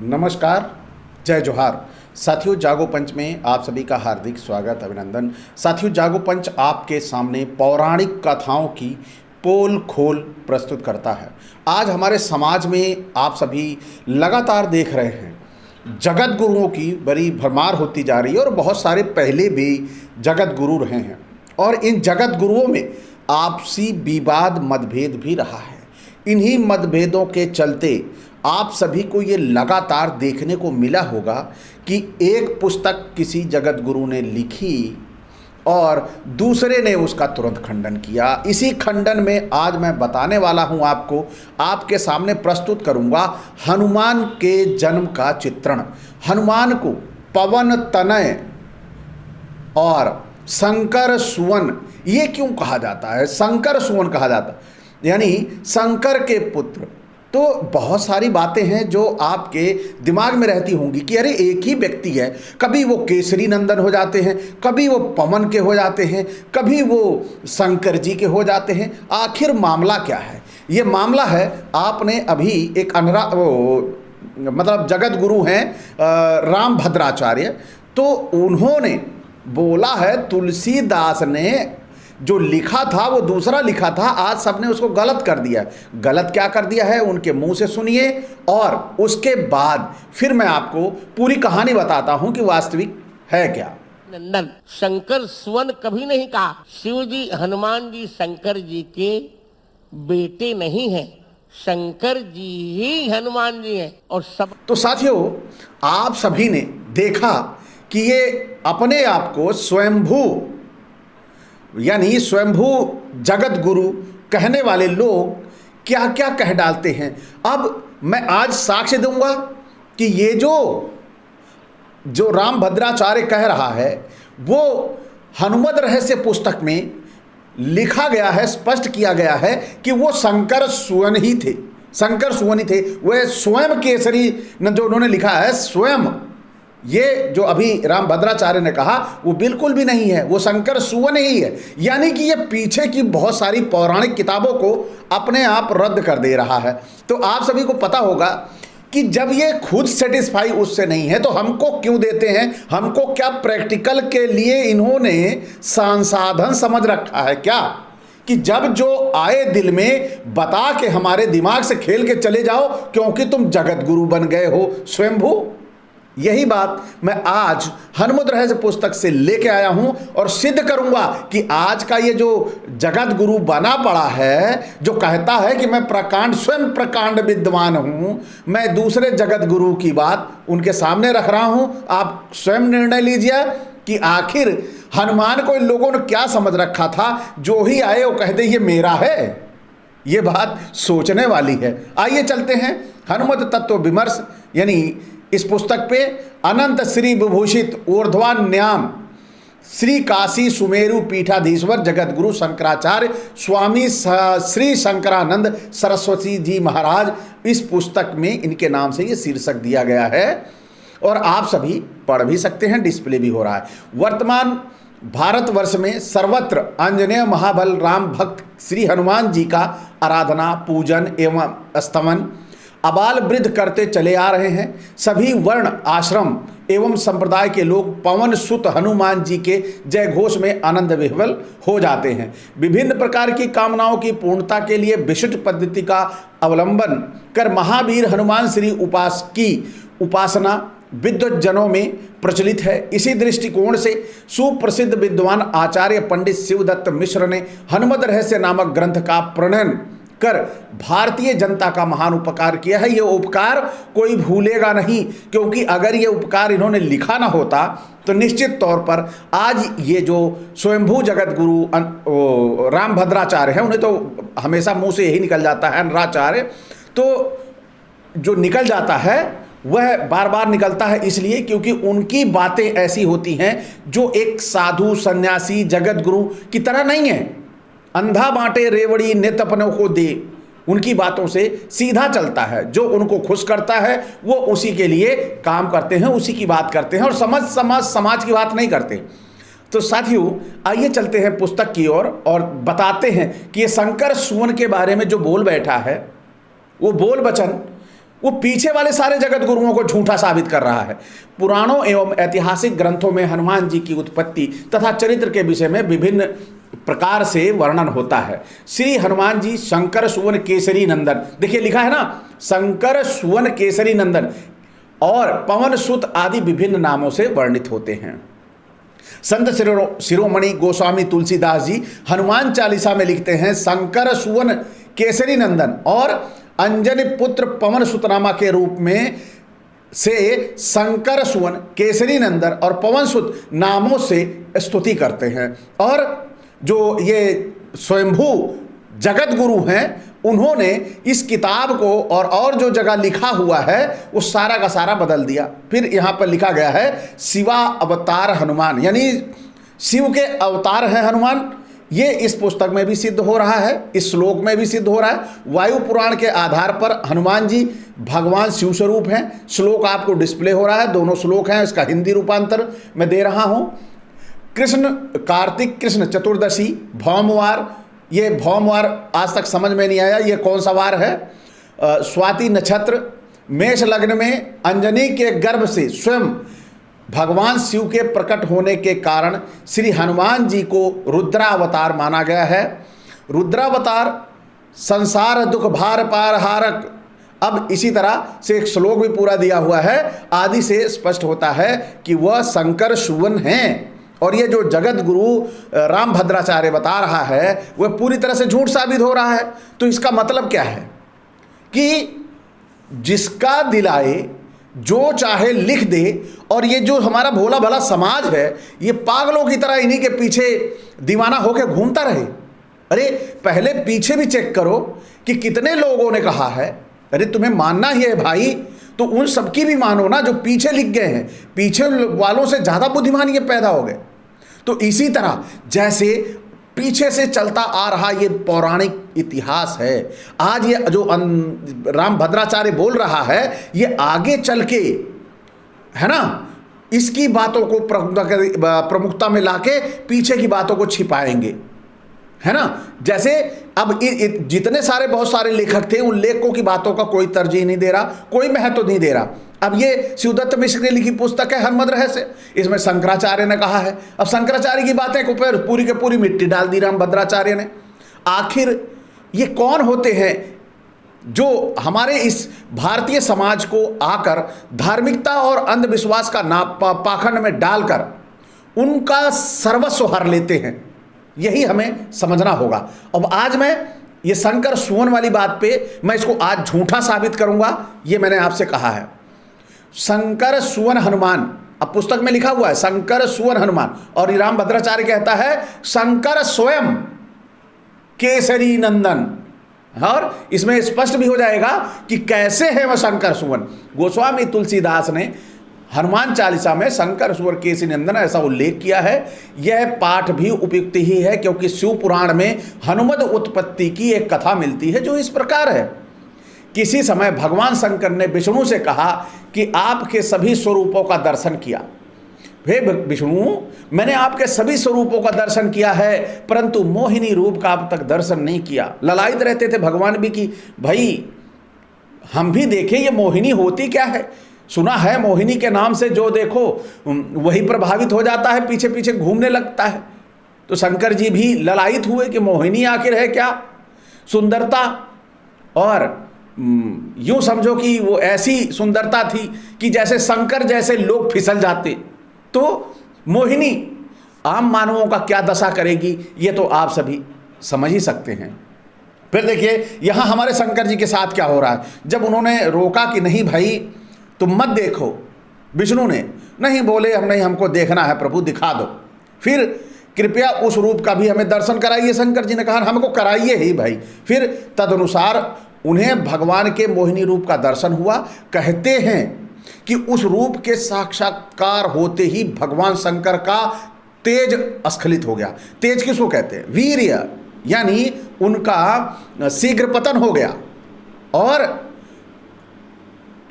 नमस्कार, जय जोहार। साथियों, जागो पंच में आप सभी का हार्दिक स्वागत, अभिनंदन। साथियों, जागो पंच आपके सामने पौराणिक कथाओं की पोल खोल प्रस्तुत करता है। आज हमारे समाज में आप सभी लगातार देख रहे हैं, जगत गुरुओं की बड़ी भरमार होती जा रही है और बहुत सारे पहले भी जगत गुरु रहे हैं और इन जगत गुरुओं में आपसी विवाद मतभेद भी रहा है। इन्हीं मतभेदों के चलते आप सभी को ये लगातार देखने को मिला होगा कि एक पुस्तक किसी जगत गुरु ने लिखी और दूसरे ने उसका तुरंत खंडन किया। इसी खंडन में आज मैं बताने वाला हूं, आपके सामने प्रस्तुत करूंगा हनुमान के जन्म का चित्रण। हनुमान को पवन तनय और शंकर सुवन ये क्यों कहा जाता है? शंकर सुवन कहा जाता है यानी शंकर के पुत्र। तो बहुत सारी बातें हैं जो आपके दिमाग में रहती होंगी कि अरे एक ही व्यक्ति है, कभी वो केसरी नंदन हो जाते हैं, कभी वो पवन के हो जाते हैं, कभी वो शंकर जी के हो जाते हैं। आखिर मामला क्या है? ये मामला है, आपने अभी एक मतलब जगत गुरु हैं राम भद्राचार्य, तो उन्होंने बोला है तुलसीदास ने जो लिखा था वो दूसरा लिखा था, आज सबने उसको गलत कर दिया। गलत क्या कर दिया है उनके मुंह से सुनिए और उसके बाद फिर मैं आपको पूरी कहानी बताता हूं कि वास्तविक है क्या। नंदन शंकर सुवन कभी नहीं कहा। शिव जी हनुमान जी शंकर जी के बेटे नहीं हैं, शंकर जी ही हनुमान जी हैं। और सब तो साथियों, आप सभी ने देखा कि ये अपने आप को स्वयंभू यानी स्वयंभू जगत गुरु कहने वाले लोग क्या क्या कह डालते हैं। अब मैं आज साक्ष्य दूंगा कि ये जो राम भद्राचार्य कह रहा है वो हनुमत रहस्य पुस्तक में लिखा गया है, स्पष्ट किया गया है कि वो शंकर सुवन ही थे। शंकर सुवन ही थे। वह स्वयं केसरी जो उन्होंने लिखा है, स्वयं ये जो अभी राम भद्राचार्य ने कहा वो बिल्कुल भी नहीं है, वो शंकर सुवन ही है। यानी कि ये पीछे की बहुत सारी पौराणिक किताबों को अपने आप रद्द कर दे रहा है। तो आप सभी को पता होगा कि जब ये खुद सेटिस्फाई उससे नहीं है तो हमको क्यों देते हैं? हमको क्या प्रैक्टिकल के लिए इन्होंने संसाधन समझ रखा है क्या कि जब जो आए दिल में बता के हमारे दिमाग से खेल के चले जाओ क्योंकि तुम जगत गुरु बन गए हो स्वयंभू? यही बात मैं आज हनुमत रहस्य पुस्तक से लेके आया हूं और सिद्ध करूंगा कि आज का ये जो जगत गुरु बना पड़ा है, जो कहता है कि मैं स्वयं प्रकांड विद्वान हूं, मैं दूसरे जगत गुरु की बात उनके सामने रख रहा हूं। आप स्वयं निर्णय लीजिए कि आखिर हनुमान को इन लोगों ने क्या समझ रखा था, जो ही आए वो कहते ये मेरा है। ये बात सोचने वाली है। आइए चलते हैं हनुमत तत्व विमर्श यानी इस पुस्तक पे अनंत श्री विभूषित ऊर्ध्वान्याम श्री काशी सुमेरु पीठाधीश्वर जगत गुरु शंकराचार्य स्वामी श्री शंकरानंद सरस्वती जी महाराज, इस पुस्तक में इनके नाम से ये शीर्षक दिया गया है और आप सभी पढ़ भी सकते हैं, डिस्प्ले भी हो रहा है। वर्तमान भारतवर्ष में सर्वत्र आंजनेय महाबल राम भक्त श्री हनुमान जी का आराधना, पूजन एवं स्तवन अबाल वृद्ध करते चले आ रहे हैं। सभी वर्ण, आश्रम एवं संप्रदाय के लोग पवन सुत हनुमान जी के जय घोष में आनंद विह्वल हो जाते हैं। विभिन्न प्रकार की कामनाओं की पूर्णता के लिए विशिष्ट पद्धति का अवलंबन कर महावीर हनुमान श्री की उपासना विद्वत जनों में प्रचलित है। इसी दृष्टिकोण से सुप्रसिद्ध विद्वान आचार्य पंडित शिवदत्त मिश्र ने हनुमत रहस्य नामक ग्रंथ का प्रणयन कर भारतीय जनता का महान उपकार किया है। ये उपकार कोई भूलेगा नहीं, क्योंकि अगर ये उपकार इन्होंने लिखा ना होता तो निश्चित तौर पर आज ये जो स्वयंभू जगत गुरु राम भद्राचार्य हैं, उन्हें तो हमेशा मुंह से यही निकल जाता है नराचार्य, तो जो निकल जाता है वह बार बार निकलता है इसलिए क्योंकि उनकी बातें ऐसी होती हैं जो एक साधु सन्यासी जगत गुरु की तरह नहीं है। अंधा बांटे रेवड़ी नित अपनों को दे, उनकी बातों से सीधा चलता है। जो उनको खुश करता है वो उसी के लिए काम करते हैं, उसी की बात करते हैं और समाज की बात नहीं करते। तो साथियों, आइए चलते हैं पुस्तक की ओर और बताते हैं कि ये शंकर सुवन के बारे में जो बोल बैठा है वो बोल वचन वो पीछे वाले सारे जगत गुरुओं को झूठा साबित कर रहा है। पुराणों एवं ऐतिहासिक ग्रंथों में हनुमान जी की उत्पत्ति तथा चरित्र के विषय में विभिन्न प्रकार से वर्णन होता है। श्री हनुमान जी शंकर सुवन केसरी नंदन, देखिए लिखा है ना, शंकर सुवन केसरी नंदन और पवन सुत आदि विभिन्न नामों से वर्णित होते हैं। संत शिरोमणि गोस्वामी तुलसीदास जी हनुमान चालीसा में लिखते हैं, शंकर सुवन केसरी नंदन और अंजनी पुत्र पवन सुतनामा के रूप में से शंकर सुवन केसरी नंदन और पवन सुत नामों से स्तुति करते हैं। और जो ये स्वयंभू जगत गुरु हैं, उन्होंने इस किताब को और जो जगह लिखा हुआ है वो सारा का सारा बदल दिया। फिर यहाँ पर लिखा गया है शिवा अवतार हनुमान, यानी शिव के अवतार हैं हनुमान। ये इस पुस्तक में भी सिद्ध हो रहा है, इस श्लोक में भी सिद्ध हो रहा है। वायु पुराण के आधार पर हनुमान जी भगवान शिव स्वरूप हैं। श्लोक आपको डिस्प्ले हो रहा है, दोनों श्लोक हैं, इसका हिंदी रूपांतर मैं दे रहा हूँ। कृष्ण कार्तिक कृष्ण चतुर्दशी भौमवार, ये भौमवार आज तक समझ में नहीं आया ये कौन सा वार है। स्वाति नक्षत्र मेष लग्न में अंजनी के गर्भ से स्वयं भगवान शिव के प्रकट होने के कारण श्री हनुमान जी को रुद्रावतार माना गया है। रुद्रावतार संसार दुख भार पार हारक। अब इसी तरह से एक श्लोक भी पूरा दिया हुआ है, आदि से स्पष्ट होता है कि वह शंकर सुवन हैं। और ये जो जगत गुरु राम भद्राचार्य बता रहा है वह पूरी तरह से झूठ साबित हो रहा है। तो इसका मतलब क्या है कि जिसका दिलाए जो चाहे लिख दे, और ये जो हमारा भोला भला समाज है ये पागलों की तरह इन्हीं के पीछे दीवाना होकर घूमता रहे। अरे पहले पीछे भी चेक करो कि कितने लोगों ने कहा है। अरे तुम्हें मानना ही है भाई तो उन सबकी भी मानो ना जो पीछे लिख गए हैं। पीछे वालों से ज़्यादा बुद्धिमान ये पैदा हो गए। तो इसी तरह जैसे पीछे से चलता आ रहा ये पौराणिक इतिहास है, आज ये जो राम भद्राचार्य बोल रहा है ये आगे चल के, है ना, इसकी बातों को प्रमुखता में लाके पीछे की बातों को छिपाएंगे, है ना। जैसे अब जितने सारे बहुत सारे लेखक थे उन लेखकों की बातों का कोई तरजीह नहीं दे रहा, कोई महत्व नहीं दे रहा। अब ये शिवदत्त मिश्र ने लिखी पुस्तक है हरमद रहस्य, इसमें शंकराचार्य ने कहा है। अब शंकराचार्य की बातें को पूरी के पूरी मिट्टी डाल दी राम भद्राचार्य ने। आखिर ये कौन होते हैं जो हमारे इस भारतीय समाज को आकर धार्मिकता और अंधविश्वास का पाखंड में डालकर उनका सर्वस्व हर लेते हैं? यही हमें समझना होगा। अब आज मैं ये शंकर सुवन वाली बात पे मैं इसको आज झूठा साबित करूंगा, ये मैंने आपसे कहा है। शंकर सुवन हनुमान, अब पुस्तक में लिखा हुआ है शंकर सुवन हनुमान, और राम भद्राचार्य कहता है शंकर स्वयं केसरी नंदन। और इसमें स्पष्ट भी हो जाएगा कि कैसे है वह शंकर सुवन। गोस्वामी तुलसीदास ने हनुमान चालीसा में शंकर सुवर केसरी नंदन ऐसा उल्लेख किया है। यह पाठ भी उपयुक्त ही है क्योंकि शिव पुराण में हनुमद उत्पत्ति की एक कथा मिलती है जो इस प्रकार है। किसी समय भगवान शंकर ने विष्णु से कहा कि आपके सभी स्वरूपों का दर्शन किया। हे विष्णु, मैंने आपके सभी स्वरूपों का दर्शन किया है परंतु मोहिनी रूप का अब तक दर्शन नहीं किया। ललायित रहते थे भगवान भी कि भाई हम भी देखें ये मोहिनी होती क्या है। सुना है मोहिनी के नाम से जो देखो वही प्रभावित हो जाता है, पीछे पीछे घूमने लगता है। तो शंकर जी भी ललायित हुए कि मोहिनी आखिर है क्या। सुंदरता, और यूं समझो कि वो ऐसी सुंदरता थी कि जैसे शंकर जैसे लोग फिसल जाते। तो मोहिनी आम मानवों का क्या दशा करेगी ये तो आप सभी समझ ही सकते हैं। फिर देखिए यहाँ हमारे शंकर जी के साथ क्या हो रहा है। जब उन्होंने रोका कि नहीं भाई तुम मत देखो, विष्णु ने नहीं बोले, हम नहीं, हमको देखना है प्रभु, दिखा दो, फिर कृपया उस रूप का भी हमें दर्शन कराइए। शंकर जी ने कहा हमको कराइए ही भाई। फिर तदनुसार उन्हें भगवान के मोहिनी रूप का दर्शन हुआ। कहते हैं कि उस रूप के साक्षात्कार होते ही भगवान शंकर का तेज स्खलित हो गया। तेज किसको कहते हैं? वीर्य, यानी उनका शीघ्र पतन हो गया। और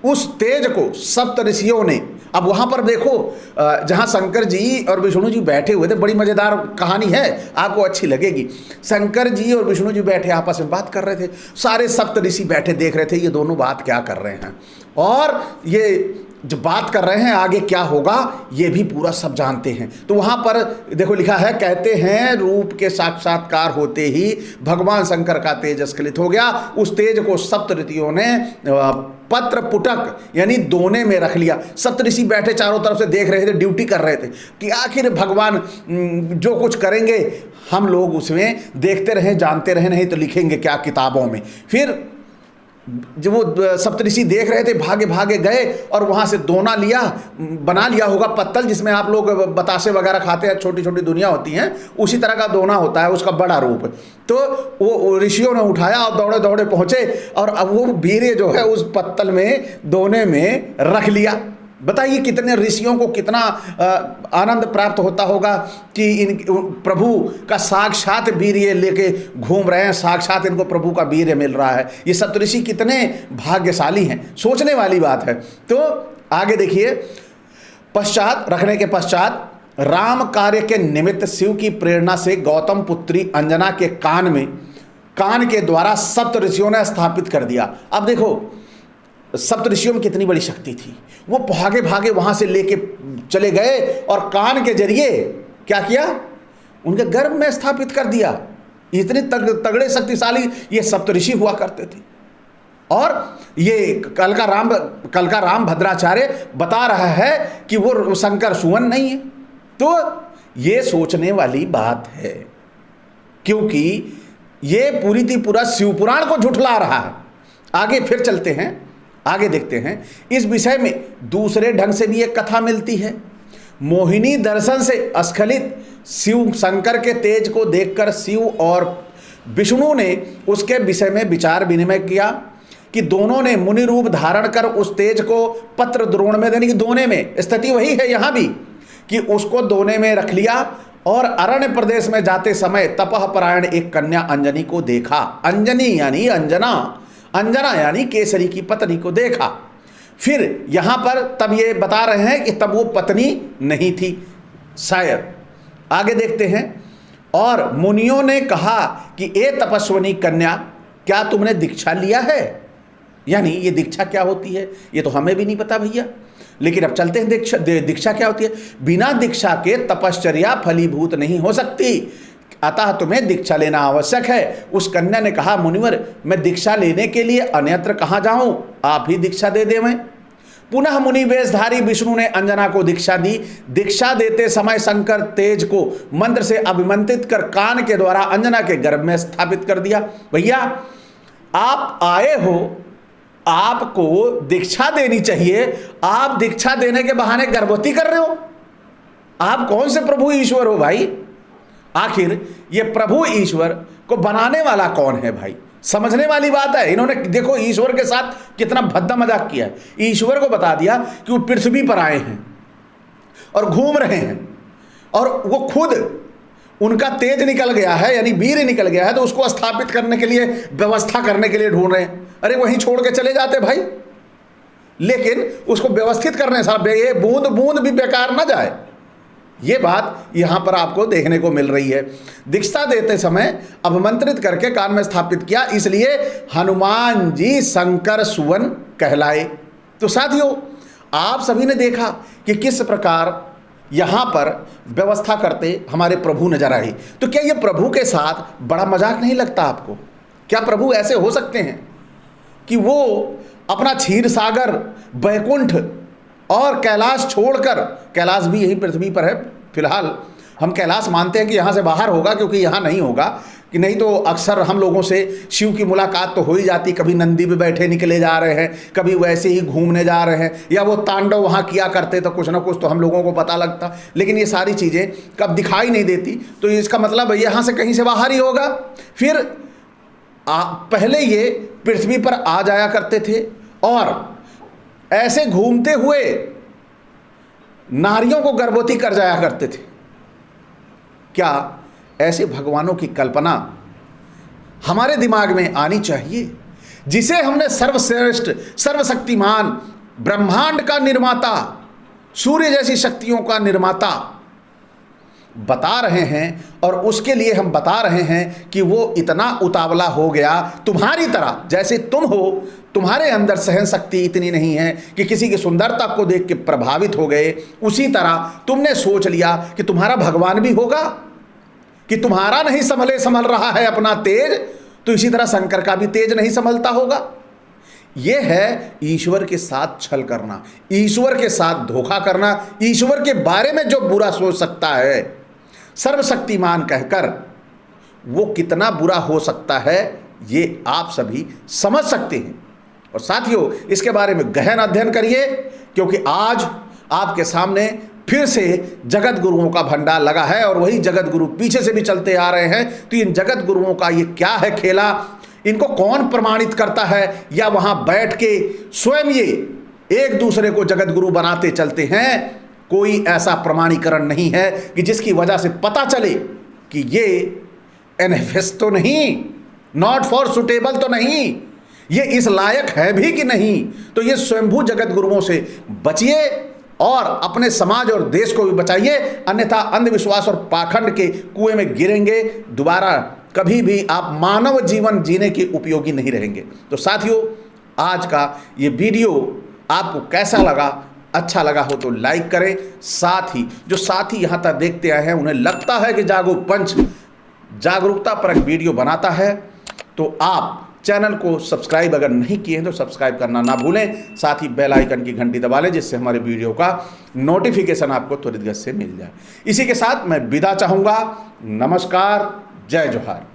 उस तेज को सप्त ऋषियों ने अब वहाँ पर देखो जहाँ शंकर जी और विष्णु जी बैठे हुए थे, बड़ी मज़ेदार कहानी है, आपको अच्छी लगेगी। शंकर जी और विष्णु जी बैठे आपस में बात कर रहे थे, सारे सप्त ऋषि बैठे देख रहे थे ये दोनों बात क्या कर रहे हैं, और ये जो बात कर रहे हैं आगे क्या होगा ये भी पूरा सब जानते हैं। तो वहाँ पर देखो लिखा है, कहते हैं रूप के साक्षात्कार होते ही भगवान शंकर का तेज स्खलित हो गया। उस तेज को सप्त ऋषियों ने पत्र पुटक यानी दोने में रख लिया। सप्त ऋषि बैठे चारों तरफ से देख रहे थे, ड्यूटी कर रहे थे कि आखिर भगवान जो कुछ करेंगे हम लोग उसमें देखते रहें, जानते रहें, नहीं तो लिखेंगे क्या किताबों में। फिर जब वो सप्तऋषि देख रहे थे भागे भागे गए और वहाँ से दोना लिया, बना लिया होगा पत्तल जिसमें आप लोग बतासे वगैरह खाते हैं, छोटी छोटी दुनिया होती हैं, उसी तरह का दोना होता है, उसका बड़ा रूप। तो वो ऋषियों ने उठाया और दौड़े दौड़े पहुँचे और अब वो वीर्य जो है उस पत्तल में दोने में रख लिया। बताइए कितने ऋषियों को कितना आनंद प्राप्त होता होगा कि इन प्रभु का साक्षात वीर्य लेके घूम रहे हैं, साक्षात इनको प्रभु का वीर्य मिल रहा है। ये सप्तऋषि कितने भाग्यशाली हैं, सोचने वाली बात है। तो आगे देखिए, पश्चात रखने के पश्चात राम कार्य के निमित्त शिव की प्रेरणा से गौतम पुत्री अंजना के कान के द्वारा सप्त ऋषियों ने स्थापित कर दिया। अब देखो सप्त ऋषियों में कितनी बड़ी शक्ति थी, वो भागे भागे वहां से लेके चले गए और कान के जरिए क्या किया, उनके गर्भ में स्थापित कर दिया। इतने तगड़े शक्तिशाली ये सप्त ऋषि हुआ करते थे। और ये कल का राम भद्राचार्य बता रहा है कि वो शंकर सुवन नहीं है। तो ये सोचने वाली बात है, क्योंकि ये पूरा शिव पुराण को झुठला रहा है। आगे फिर चलते हैं, आगे देखते हैं। इस विषय में दूसरे ढंग से भी एक कथा मिलती है। मोहिनी दर्शन से स्खलित शिव शंकर के तेज को देखकर शिव और विष्णु ने उसके विषय में विचार विनिमय किया कि दोनों ने मुनि रूप धारण कर उस तेज को पत्र द्रोण में देने की, दोने में स्थिति वही है यहाँ भी कि उसको दोने में रख लिया और अरण्य प्रदेश में जाते समय तपह परायण एक कन्या अंजनी को देखा। अंजनी यानी अंजना यानी केसरी की पत्नी को देखा। फिर यहाँ पर तब ये बता रहे हैं कि तब वो पत्नी नहीं थी शायद। आगे देखते हैं, और मुनियों ने कहा कि ए तपस्विनी कन्या, क्या तुमने दीक्षा लिया है? यानी ये दीक्षा क्या होती है ये तो हमें भी नहीं पता भैया, लेकिन अब चलते हैं दीक्षा क्या होती है। बिना दीक्षा के तपश्चर्या फलीभूत नहीं हो सकती, अतः तुम्हें दीक्षा लेना आवश्यक है। उस कन्या ने कहा, मुनिवर मैं दीक्षा लेने के लिए अन्यत्र कहाँ जाऊं, आप ही दीक्षा दे दें। पुनः मुनि वेशधारी विष्णु ने अंजना को दीक्षा दी। दीक्षा देते समय शंकर तेज को मंत्र से अभिमंत्रित कर कान के द्वारा अंजना के गर्भ में स्थापित कर दिया। भैया आप आए हो, आपको दीक्षा देनी चाहिए, आप दीक्षा देने के बहाने गर्भवती कर रहे हो। आप कौन से प्रभु ईश्वर हो भाई? आखिर ये प्रभु ईश्वर को बनाने वाला कौन है भाई? समझने वाली बात है। इन्होंने देखो ईश्वर के साथ कितना भद्दा मजाक किया है। ईश्वर को बता दिया कि वो पृथ्वी पर आए हैं और घूम रहे हैं, और वो खुद उनका तेज निकल गया है यानी वीर निकल गया है, तो उसको स्थापित करने के लिए व्यवस्था करने के लिए ढूंढ रहे हैं। अरे वहीं छोड़ के चले जाते भाई, लेकिन उसको व्यवस्थित करने से ये बूंद बूंद भी बेकार ना जाए। ये बात यहाँ पर आपको देखने को मिल रही है। दीक्षा देते समय अभिमंत्रित करके कान में स्थापित किया, इसलिए हनुमान जी शंकर सुवन कहलाए। तो साथियों आप सभी ने देखा कि किस प्रकार यहाँ पर व्यवस्था करते हमारे प्रभु नजर आए। तो क्या ये प्रभु के साथ बड़ा मजाक नहीं लगता आपको? क्या प्रभु ऐसे हो सकते हैं कि वो अपना क्षीर सागर, बैकुंठ और कैलाश छोड़कर, कैलाश भी यही पृथ्वी पर है फिलहाल, हम कैलाश मानते हैं कि यहाँ से बाहर होगा क्योंकि यहाँ नहीं होगा, कि नहीं तो अक्सर हम लोगों से शिव की मुलाकात तो हो ही जाती। कभी नंदी पे बैठे निकले जा रहे हैं, कभी वैसे ही घूमने जा रहे हैं, या वो तांडव वहाँ किया करते तो कुछ ना कुछ तो हम लोगों को पता लगता। लेकिन ये सारी चीज़ें कब दिखाई नहीं देती, तो इसका मतलब यहाँ से कहीं से बाहर ही होगा। फिर पहले ये पृथ्वी पर आ जाया करते थे और ऐसे घूमते हुए नारियों को गर्भवती कर जाया करते थे। क्या ऐसे भगवानों की कल्पना हमारे दिमाग में आनी चाहिए, जिसे हमने सर्वश्रेष्ठ, सर्वशक्तिमान, ब्रह्मांड का निर्माता सूर्य जैसी शक्तियों का निर्माता बता रहे हैं, और उसके लिए हम बता रहे हैं कि वो इतना उतावला हो गया तुम्हारी तरह, जैसे तुम हो, तुम्हारे अंदर सहन शक्ति इतनी नहीं है कि किसी की सुंदरता को देख के प्रभावित हो गए, उसी तरह तुमने सोच लिया कि तुम्हारा भगवान भी होगा, कि तुम्हारा नहीं संभल रहा है अपना तेज, तो इसी तरह शंकर का भी तेज नहीं संभलता होगा। यह है ईश्वर के साथ छल करना, ईश्वर के साथ धोखा करना, ईश्वर के बारे में जो बुरा सोच सकता है सर्वशक्तिमान कहकर, वो कितना बुरा हो सकता है ये आप सभी समझ सकते हैं। और साथियों, इसके बारे में गहन अध्ययन करिए, क्योंकि आज आपके सामने फिर से जगत गुरुओं का भंडार लगा है, और वही जगत गुरु पीछे से भी चलते आ रहे हैं। तो इन जगत गुरुओं का ये क्या है खेला, इनको कौन प्रमाणित करता है, या वहां बैठ के स्वयं ये एक दूसरे को जगत गुरु बनाते चलते हैं, कोई ऐसा प्रमाणीकरण नहीं है कि जिसकी वजह से पता चले कि ये एनएफएस तो नहीं, नॉट फॉर सुटेबल तो नहीं, ये इस लायक है भी कि नहीं। तो ये स्वयंभू जगत गुरुओं से बचिए और अपने समाज और देश को भी बचाइए, अन्यथा अंधविश्वास और पाखंड के कुएं में गिरेंगे, दोबारा कभी भी आप मानव जीवन जीने के उपयोगी नहीं रहेंगे। तो साथियों, आज का ये वीडियो आपको कैसा लगा? अच्छा लगा हो तो लाइक करें। साथ ही जो साथी यहाँ तक देखते आए हैं, उन्हें लगता है कि जागो पंच जागरूकता पर एक वीडियो बनाता है, तो आप चैनल को सब्सक्राइब अगर नहीं किए हैं तो सब्सक्राइब करना ना भूलें। साथ ही बेल आइकन की घंटी दबा लें, जिससे हमारे वीडियो का नोटिफिकेशन आपको त्वरित गति से मिल जाए। इसी के साथ मैं विदा चाहूँगा। नमस्कार, जय जोहार।